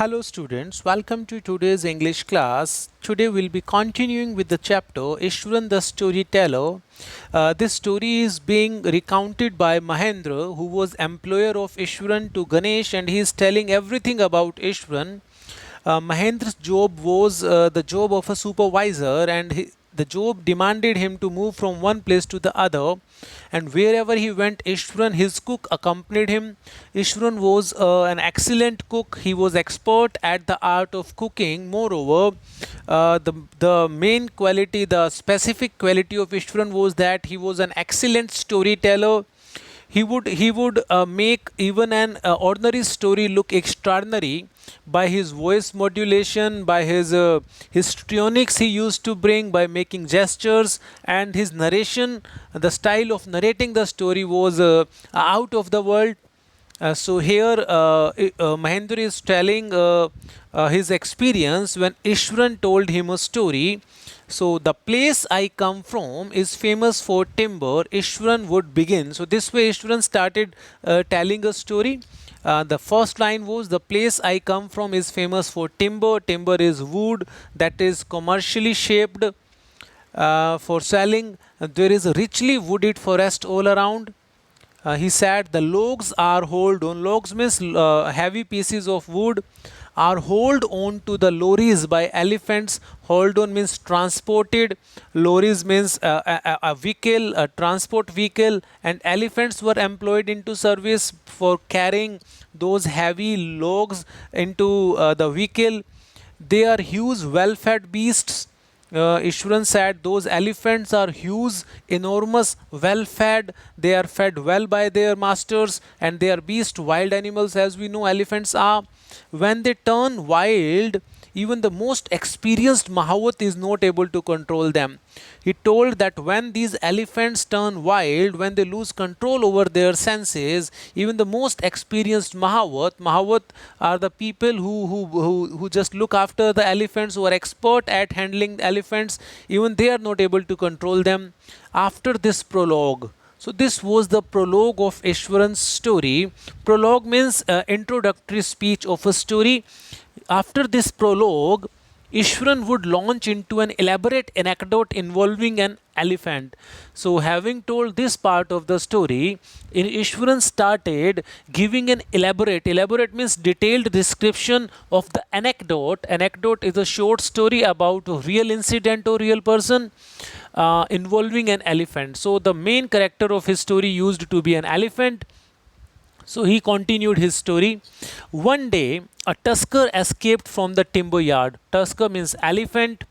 Hello students, welcome to today's English class. Today we'll be continuing with the chapter Ishwaran the Storyteller. This story is being recounted by Mahendra, who was employer of Ishwaran to Ganesh, and he is telling everything about Ishwaran. Mahendra's job was the job of a supervisor, and the job demanded him to move from one place to the other. And wherever he went, Ishwaran, his cook, accompanied him. Ishwaran was an excellent cook. He was expert at the art of cooking. Moreover, the main quality, the specific quality of Ishwaran was that he was an excellent storyteller. He would make even an ordinary story look extraordinary by his voice modulation, by his histrionics he used to bring, by making gestures, and his narration. The style of narrating the story was out of the world. So here Mahendra is telling his experience when Ishwaran told him a story. So the place I come from is famous for timber. Ishwaran would begin. So this way Ishwaran started telling a story. The first line was, the place I come from is famous for timber. Timber is wood that is commercially shaped for selling. There is a richly wooded forest all around. He said the logs are hauled on. Logs means heavy pieces of wood are hauled on to the lorries by elephants. Hauled on means transported. Lorries means a vehicle, a transport vehicle, and elephants were employed into service for carrying those heavy logs into the vehicle. They are huge, well-fed beasts. Ishwaran said those elephants are huge, enormous, well fed. They are fed well by their masters, and they are beast, wild animals, as we know elephants are. When they turn wild, even the most experienced Mahawat is not able to control them. He told that when these elephants turn wild, when they lose control over their senses, even the most experienced Mahawat are the people who just look after the elephants, who are expert at handling elephants, even they are not able to control them. After this prologue, so this was the prologue of Ishwaran's story. Prologue means introductory speech of a story. After this prologue, Ishwaran would launch into an elaborate anecdote involving an elephant. So, having told this part of the story, Ishwaran started giving an elaborate means detailed description of the anecdote. Anecdote is a short story about a real incident or real person involving an elephant. So, the main character of his story used to be an elephant. So he continued his story. One day, a tusker escaped from the timber yard. Tusker means elephant.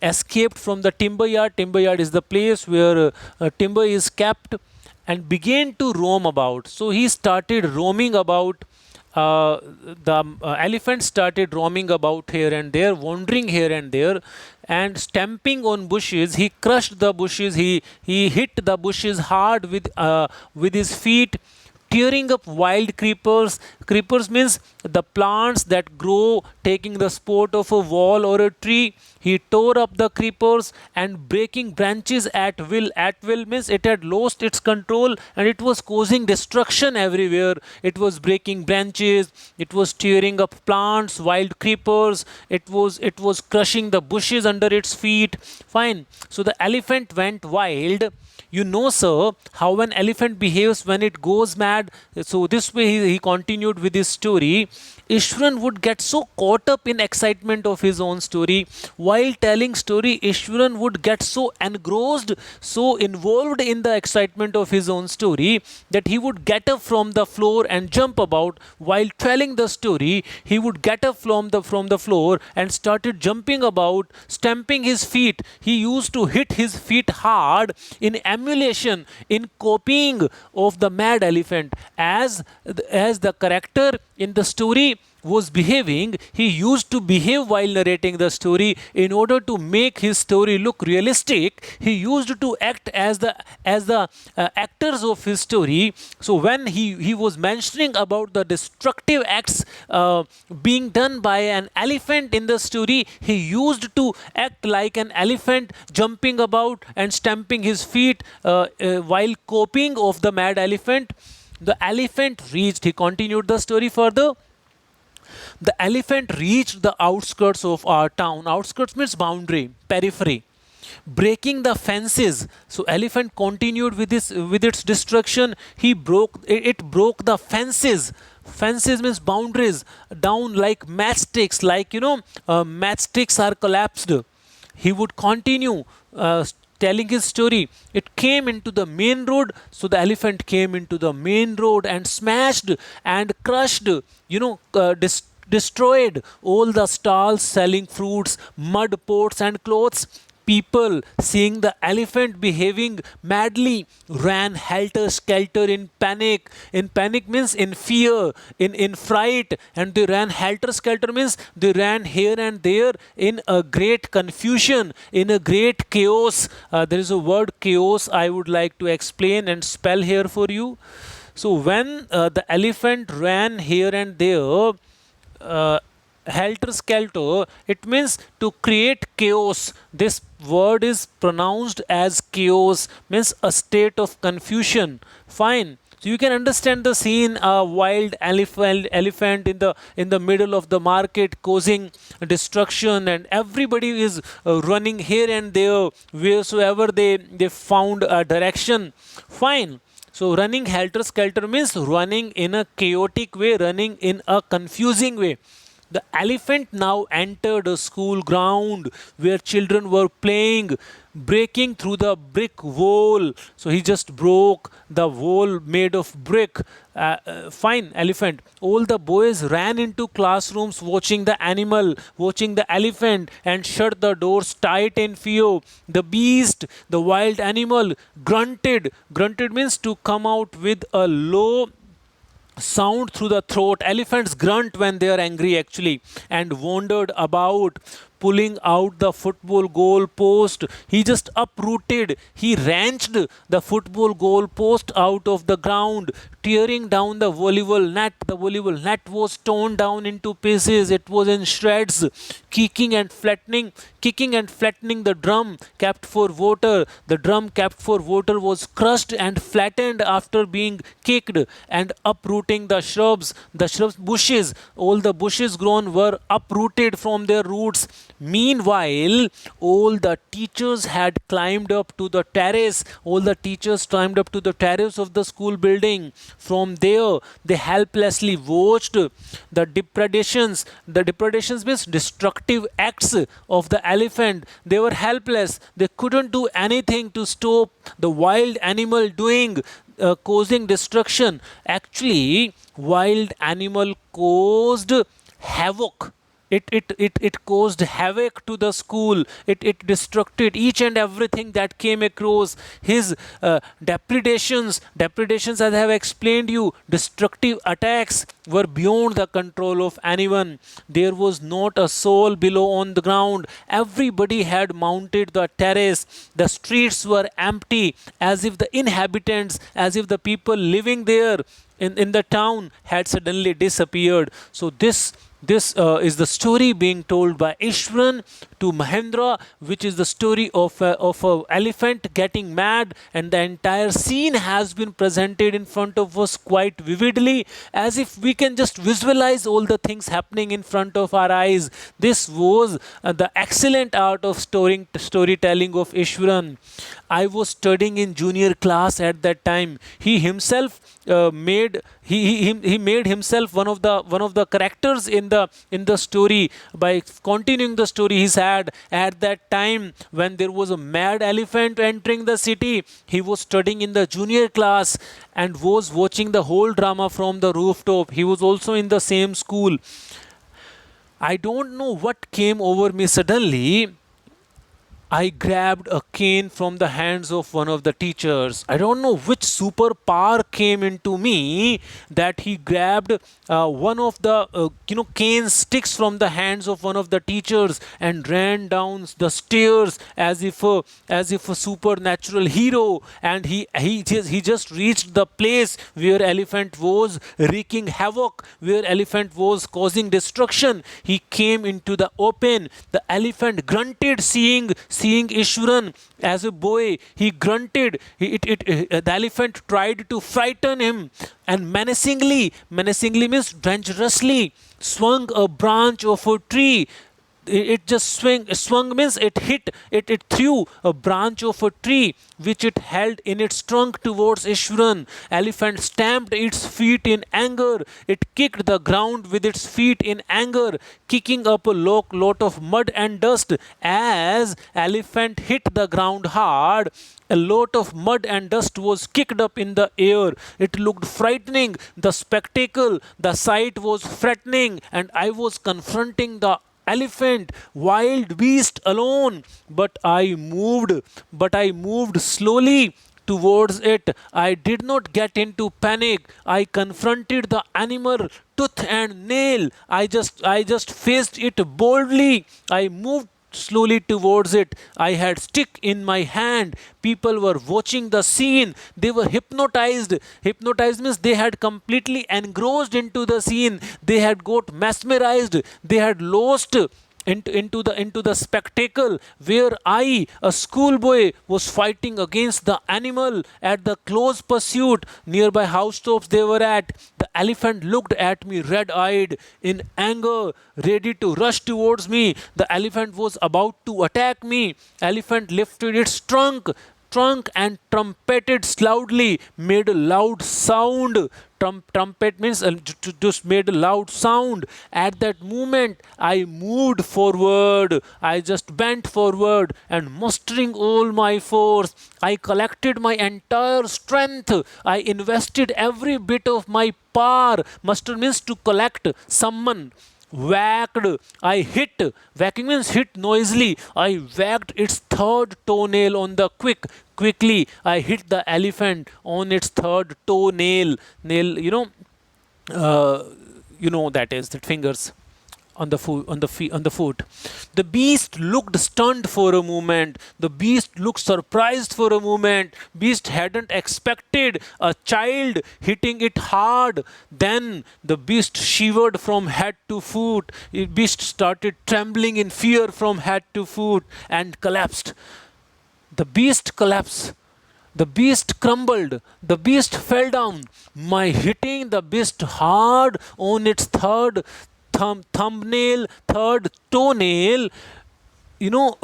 Escaped from the timber yard. Timber yard is the place where timber is kept, and began to roam about. So he started roaming about. The elephant started roaming about here and there, wandering here and there, and stamping on bushes. He crushed the bushes. He hit the bushes hard with his feet, tearing up wild creepers. Creepers means the plants that grow taking the support of a wall or a tree. He tore up the creepers and breaking branches at will. At will means it had lost its control and it was causing destruction everywhere. It was breaking branches, it was tearing up plants, wild creepers, it was crushing the bushes under its feet. Fine. So the elephant went wild. You know, sir, how an elephant behaves when it goes mad. So this way he continued with his story. Ishwaran would get so caught up in excitement of his own story. While telling story, Ishwaran would get so engrossed, so involved in the excitement of his own story, that he would get up from the floor and jump about. While telling the story, he would get up from the floor and started jumping about, stamping his feet. He used to hit his feet hard in emulation, in copying of the mad elephant. As the character in the story was behaving, he used to behave while narrating the story. In order to make his story look realistic, he used to act as the actors of his story. So when he was mentioning about the destructive acts being done by an elephant in the story, he used to act like an elephant, jumping about and stamping his feet while copying of the mad elephant. The elephant reached, he continued the story further. The elephant reached the outskirts of our town. Outskirts means boundary, periphery, breaking the fences. So elephant continued with this, with its destruction. It broke the fences. Fences means boundaries down like matchsticks, like matchsticks are collapsed. He would continue telling his story. It came into the main road, so the elephant came into the main road and smashed and crushed, destroyed all the stalls selling fruits, mud pots, and clothes. People, seeing the elephant behaving madly, ran helter skelter in panic. In panic means in fear, in fright, and they ran helter skelter means they ran here and there in a great confusion, in a great chaos. There is a word chaos I would like to explain and spell here for you. So, when the elephant ran here and there, uh, helter skelter, it means to create chaos. This word is pronounced as chaos, means a state of confusion. Fine. So you can understand the scene: a wild elephant in the middle of the market, causing destruction, and everybody is running here and there wheresoever they found a direction. Fine. So running helter skelter means running in a chaotic way, running in a confusing way. The elephant now entered a school ground where children were playing, breaking through the brick wall. So he just broke the wall made of brick. Fine, elephant. All the boys ran into classrooms watching the animal, watching the elephant, and shut the doors tight in fear. The beast, the wild animal, grunted. Grunted means to come out with a low sound through the throat. Elephants grunt when they are angry, actually, and wandered about, pulling out the football goal post. He just uprooted, he wrenched the football goal post out of the ground, tearing down the volleyball net. The volleyball net was torn down into pieces, it was in shreds, kicking and flattening the drum kept for water. The drum kept for water was crushed and flattened after being kicked, and uprooting the shrubs. The shrubs, bushes, all the bushes grown were uprooted from their roots. Meanwhile, all the teachers had climbed up to the terrace. All the teachers climbed up to the terrace of the school building. From there, they helplessly watched the depredations. The depredations means destructive acts of the elephant. They were helpless. They couldn't do anything to stop the wild animal doing, causing destruction. Actually, wild animal caused havoc. It caused havoc to the school. It destructed each and everything that came across. His depredations, as I have explained you, destructive attacks were beyond the control of anyone. There was not a soul below on the ground. Everybody had mounted the terrace. The streets were empty, as if the inhabitants, as if the people living there in the town had suddenly disappeared. So this is the story being told by Ishwaran to Mahendra, which is the story of a elephant getting mad, and the entire scene has been presented in front of us quite vividly, as if we can just visualize all the things happening in front of our eyes. This was the excellent art of storytelling of Ishwaran. I was studying in junior class at that time. He himself made himself one of the characters in the story by continuing the story. He said at that time when there was a mad elephant entering the city, he was studying in the junior class and was watching the whole drama from the rooftop. He was also in the same school. I don't know what came over me suddenly. I grabbed a cane from the hands of one of the teachers. I don't know which superpower came into me that he grabbed one of the cane sticks from the hands of one of the teachers and ran down the stairs as if a supernatural hero. And he just reached the place where elephant was wreaking havoc, where elephant was causing destruction. He came into the open. The elephant grunted, seeing seeing Ishwaran as a boy, he grunted. The elephant tried to frighten him and menacingly means dangerously, swung a branch of a tree. It just swung means it threw a branch of a tree which it held in its trunk towards Ishwaran. Elephant stamped its feet in anger. It kicked the ground with its feet in anger, kicking up a lot of mud and dust. As elephant hit the ground hard, a lot of mud and dust was kicked up in the air. It looked frightening. The spectacle, the sight was threatening, and I was confronting the elephant, wild beast alone. But I moved slowly towards it. I did not get into panic. I confronted the animal tooth and nail. I just faced it boldly. I moved slowly towards it. I had stick in my hand. People were watching the scene. They were hypnotized. Hypnotized means they had completely engrossed into the scene. They had got mesmerized. They had lost into the spectacle where I, a schoolboy, was fighting against the animal at the close pursuit. Nearby housetops they were at. The elephant looked at me red-eyed, in anger, ready to rush towards me. The elephant was about to attack me. Elephant lifted its trunk and trumpeted loudly, made a loud sound. Trumpet means just made a loud sound. At that moment, I moved forward. I just bent forward and mustering all my force, I collected my entire strength. I invested every bit of my power. Muster means to collect, summon. Whacked, I hit. Whacking means hit noisily. I whacked its third toenail on the quickly. I hit the elephant on its third toenail. Nail, that is that fingers on the foot. The beast looked stunned for a moment. The beast looked surprised for a moment. Beast hadn't expected a child hitting it hard. Then the beast shivered from head to foot. The beast started trembling in fear from head to foot and collapsed. The beast collapsed. The beast crumbled. The beast fell down. My hitting the beast hard on its third toenail,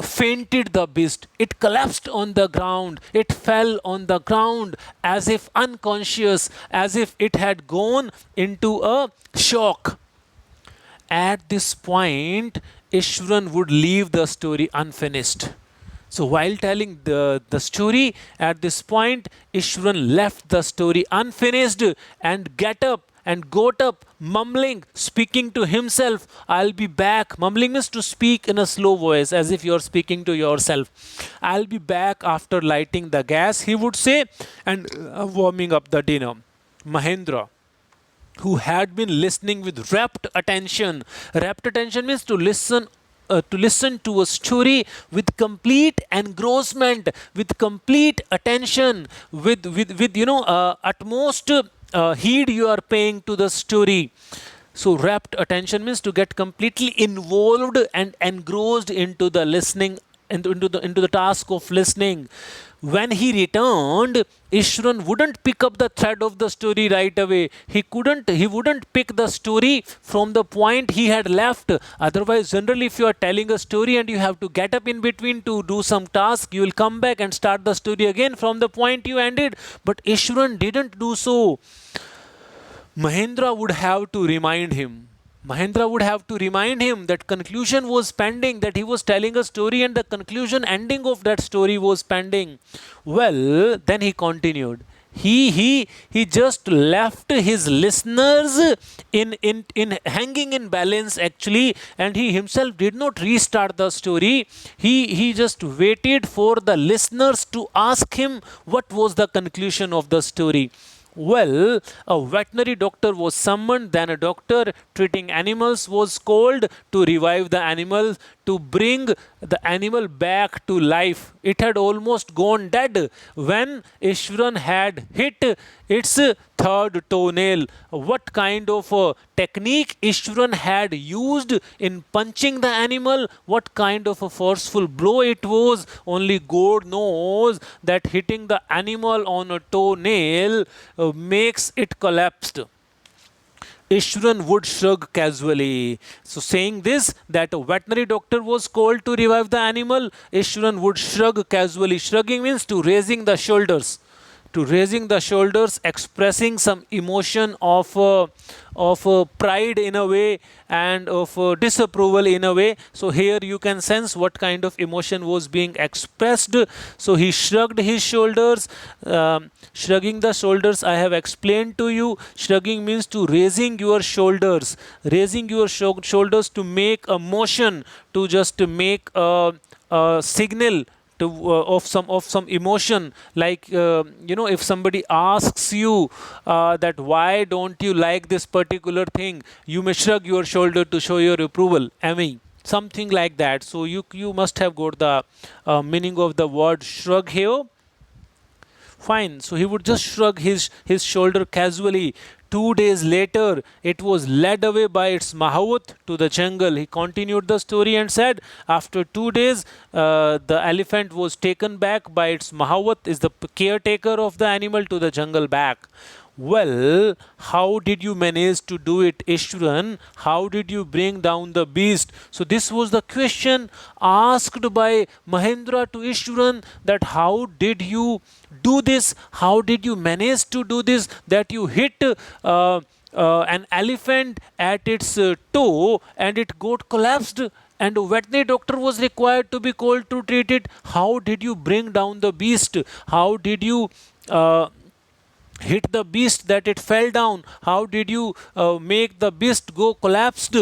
fainted the beast. It collapsed on the ground. It fell on the ground as if unconscious, as if it had gone into a shock. At this point, Ishwaran would leave the story unfinished. So while telling the story, at this point, Ishwaran left the story unfinished and got up, mumbling, speaking to himself, I'll be back. Mumbling is to speak in a slow voice, as if you're speaking to yourself. I'll be back after lighting the gas, he would say, and warming up the dinner. Mahendra, who had been listening with rapt attention means to listen to a story with complete engrossment, with complete attention, with utmost heed you are paying to the story. So rapt attention means to get completely involved and engrossed into the listening, into the task of listening. When he returned, Ishwaran wouldn't pick up the thread of the story right away. He wouldn't pick the story from the point he had left. Otherwise, generally, if you are telling a story and you have to get up in between to do some task, you will come back and start the story again from the point you ended. But Ishwaran didn't do so. Mahendra would have to remind him that conclusion was pending, that he was telling a story and the conclusion ending of that story was pending. Well, then he continued. He just left his listeners in hanging in balance actually, and he himself did not restart the story. He just waited for the listeners to ask him what was the conclusion of the story. Well, a veterinary doctor was summoned, then a doctor treating animals was called to revive the animal, to bring the animal back to life. It had almost gone dead when Ishwaran had hit its third toenail. What kind of technique Ishwaran had used in punching the animal? What kind of a forceful blow it was? Only God knows that hitting the animal on a toenail makes it collapsed. Ishwaran would shrug casually. So, saying this, that a veterinary doctor was called to revive the animal, Ishwaran would shrug casually. Shrugging means to raising the shoulders. To raising the shoulders, expressing some emotion of pride in a way, and of disapproval in a way. So here you can sense what kind of emotion was being expressed. So he shrugged his shoulders. Shrugging the shoulders, I have explained to you. Shrugging means to raising your shoulders. Raising your shoulders to make a motion, to just make a signal to, of some emotion, like if somebody asks you that why don't you like this particular thing, you may shrug your shoulder to show your approval, something like that. So you must have got the meaning of the word shrug here. Fine. So he would just shrug his shoulder casually. 2 days later, it was led away by its Mahabut to the jungle. He continued the story and said, after 2 days, the elephant was taken back by its Mahabut, is the caretaker of the animal, to the jungle back. Well, how did you manage to do it, Ishwaran? How did you bring down the beast? So this was the question asked by Mahendra to Ishwaran, that how did you do this? How did you manage to do this, that you hit an elephant at its toe and it got collapsed, and a veterinary doctor was required to be called to treat it? How did you bring down the beast? How did you hit the beast that it fell down? How did you make the beast go collapsed?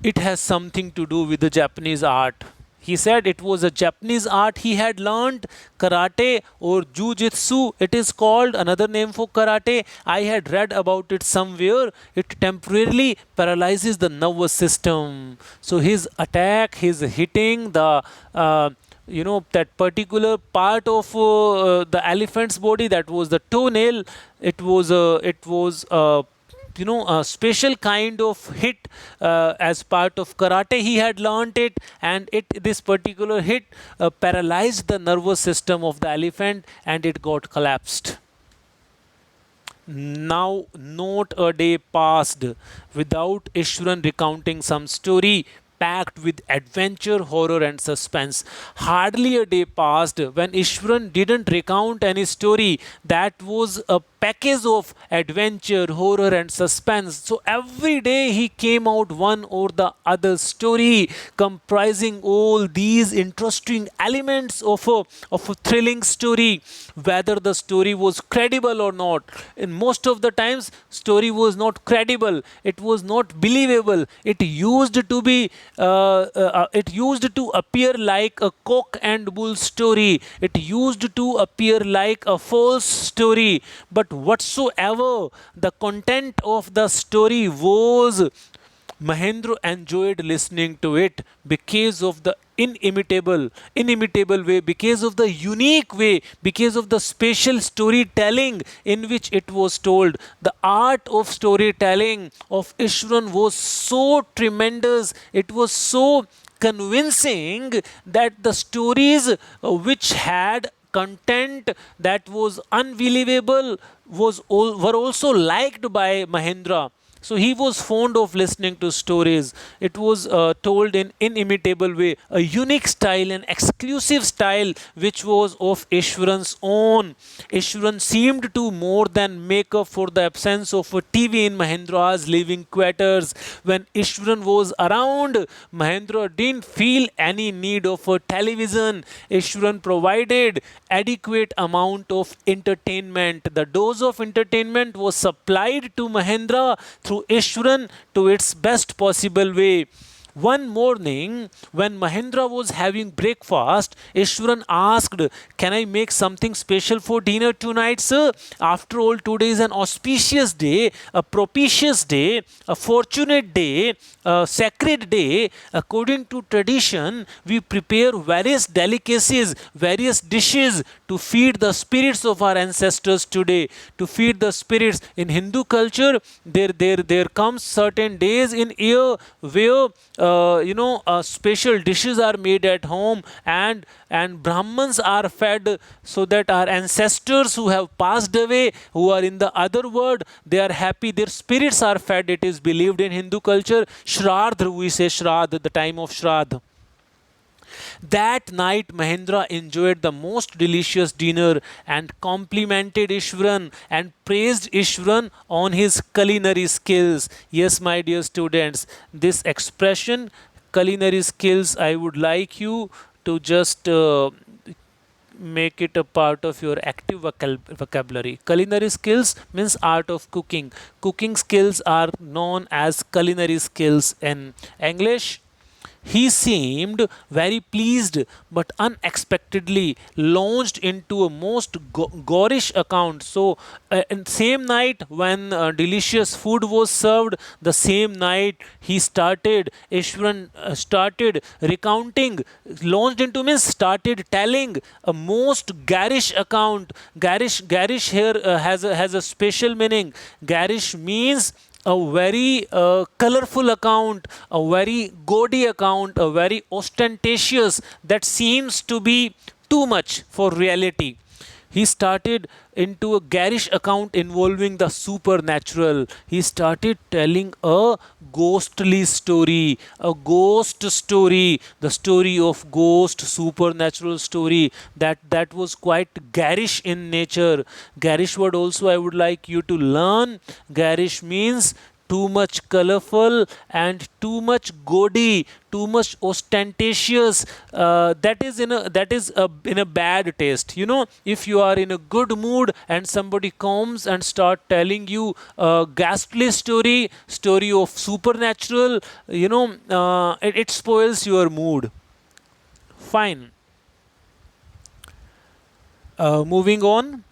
It has something to do with the Japanese art. He said it was a Japanese art he had learned, karate or jujitsu. It is called another name for karate. I had read about it somewhere. It temporarily paralyzes the nervous system. So his attack, his hitting the that particular part of the elephant's body, that was the toenail. It was a special kind of hit. As part of karate he had learnt it, and this particular hit paralyzed the nervous system of the elephant and it got collapsed. Now not a day passed without Ishwaran recounting some story packed with adventure, horror and suspense. Hardly a day passed when Ishwaran didn't recount any story that was a package of adventure, horror and suspense. So every day he came out one or the other story comprising all these interesting elements of a thrilling story, whether the story was credible or not. In most of the times, story was not credible, it was not believable. It used to appear like a cock and bull story. It used to appear like a false story. But whatsoever the content of the story was, Mahendra enjoyed listening to it because of the inimitable way, because of the unique way, because of the special storytelling in which it was told. The art of storytelling of Ishwaran was so tremendous, it was so convincing, that the stories which had content that was unbelievable were also liked by Mahendra. So he was fond of listening to stories. It was told in inimitable way, a unique style, an exclusive style which was of Ishwaran's own. Ishwaran seemed to more than make up for the absence of a TV in Mahendra's living quarters. When Ishwaran was around, Mahendra didn't feel any need of a television. Ishwaran provided adequate amount of entertainment. The dose of entertainment was supplied to Mahendra through Ishwaran to its best possible way. One morning, when Mahendra was having breakfast, Ishwaran asked, "Can I make something special for dinner tonight, sir? After all, today is an auspicious day, a propitious day, a fortunate day, a sacred day. According to tradition, we prepare various delicacies, various dishes to feed the spirits of our ancestors today. To feed the spirits in Hindu culture, there comes certain days in year where special dishes are made at home, and Brahmins are fed, so that our ancestors who have passed away, who are in the other world, they are happy, their spirits are fed. It is believed in Hindu culture. Shraddh, we say Shraddh, the time of Shraddh. That night, Mahendra enjoyed the most delicious dinner and complimented Ishwaran and praised Ishwaran on his culinary skills. Yes, my dear students, this expression, culinary skills, I would like you to just make it a part of your active vocabulary. Culinary skills means art of cooking. Cooking skills are known as culinary skills in English. He seemed very pleased, but unexpectedly launched into a most gorish account. So, in same night when delicious food was served, the same night he started, Ishwaran started recounting, launched into means started telling a most garish account. Garish here has a special meaning. Garish means a very colorful account, a very gaudy account, a very ostentatious, that seems to be too much for reality. He started into a garish account involving the supernatural. He started telling a ghostly story, a ghost story, the story of ghost, supernatural story, that was quite garish in nature. Garish word also I would like you to learn. Garish means too much colorful and too much gaudy, too much ostentatious. That is in a bad taste. If you are in a good mood and somebody comes and start telling you a ghastly story of supernatural, it spoils your mood. Fine. Moving on.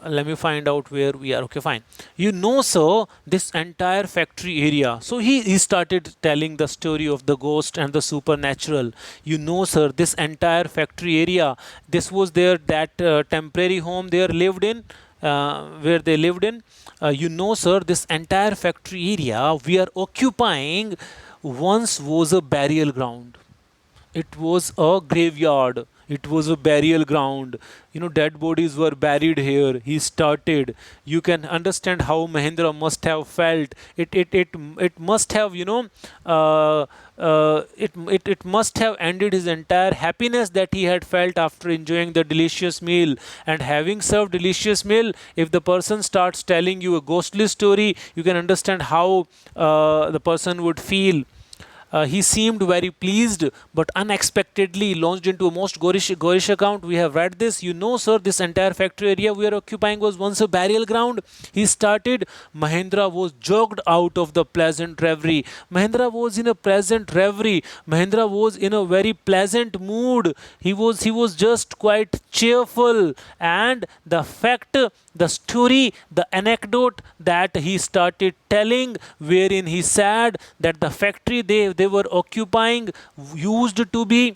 Let me find out where we are. Okay, fine. Sir, this entire factory area. So he started telling the story of the ghost and the supernatural. Sir, this entire factory area, this was that temporary home they lived in, where they lived in. Sir, this entire factory area we are occupying once was a burial ground. It was a graveyard. It was a burial ground. Dead bodies were buried here. He started. You can understand how Mahendra must have felt. It must have, it must have ended his entire happiness that he had felt after enjoying the delicious meal. And having served delicious meal, if the person starts telling you a ghostly story, you can understand how the person would feel. He seemed very pleased, but unexpectedly launched into a most gorish account. We have read this. Sir, this entire factory area we are occupying was once a burial ground. He started. Mahendra was jogged out of the pleasant reverie. Mahendra was in a pleasant reverie. Mahendra was in a very pleasant mood. He was just quite cheerful. And the fact, the story, the anecdote that he started telling, wherein he said that the factory they were occupying used to be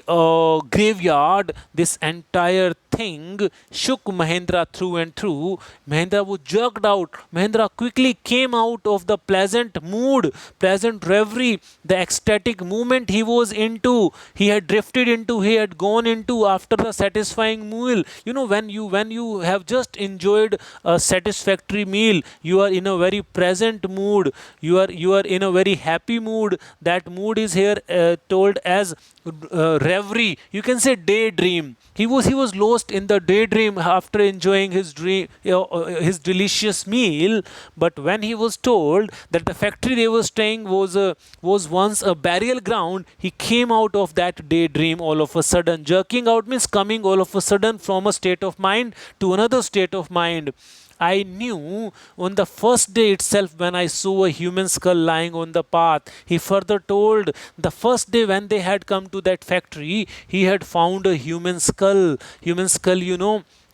a graveyard. This entire thing shook Mahendra through and through. Mahendra was jerked out. Mahendra quickly came out of the pleasant mood, pleasant reverie, the ecstatic moment he was into. He had drifted into, he had gone into after the satisfying meal. When you have just enjoyed a satisfactory meal, you are in a very present mood. You are in a very happy mood. That mood is here told as reverie. You can say daydream. He was lost in the daydream after enjoying his his delicious meal. But when he was told that the factory they were staying was once a burial ground, he came out of that daydream all of a sudden. Jerking out means coming all of a sudden from a state of mind to another state of mind. I knew on the first day itself when I saw a human skull lying on the path. He further told the first day when they had come to that factory, he had found a human skull,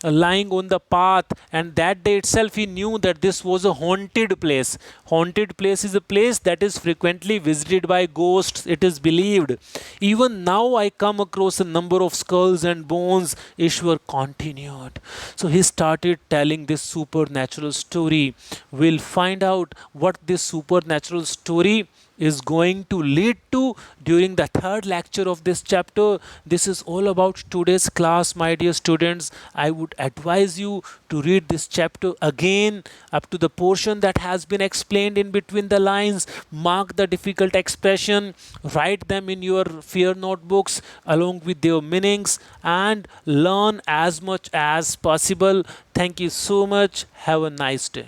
lying on the path, and that day itself he knew that this was a haunted place. Haunted place is a place that is frequently visited by ghosts, it is believed. Even now I come across a number of skulls and bones, Ishwar continued. So he started telling this supernatural story. We'll find out what this supernatural story is going to lead to during the third lecture of this chapter. This is all about today's class, my dear students. I would advise you to read this chapter again up to the portion that has been explained in between the lines. Mark the difficult expression, write them in your fear notebooks along with their meanings, and learn as much as possible. Thank you so much. Have a nice day.